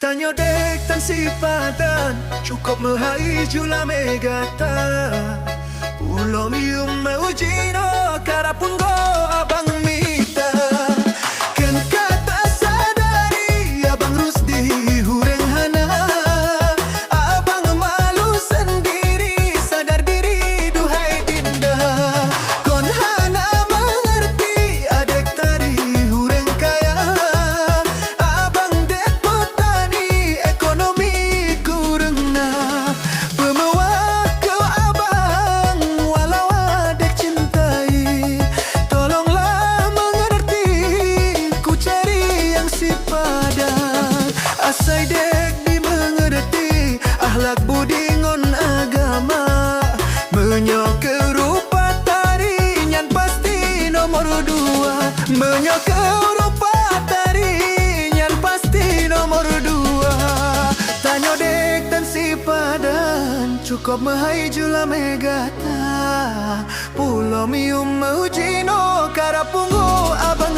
Tanyo dek tan si padan cukup mahai jula megata Pulau mium maujino karapunggo abang mita Kan kata sadari abang Rusdi hureng hana Abang malu sendiri sadar diri duhai dinda Kon hana mengerti adek tari hureng kaya Abang dek petani ekonomi kurang na Pemewah kau abang walau adek cintai Tolonglah mengerti ku cari yang si padan Asai dek dimengerti akhlak budi ngon agama Menyok rupa tari nyan pasti nomor dua Menyok rupa tari nyan pasti nomor dua Tanyo dek dan si padan cukup mahai jula megata Pulau mium maujino karapunggo abang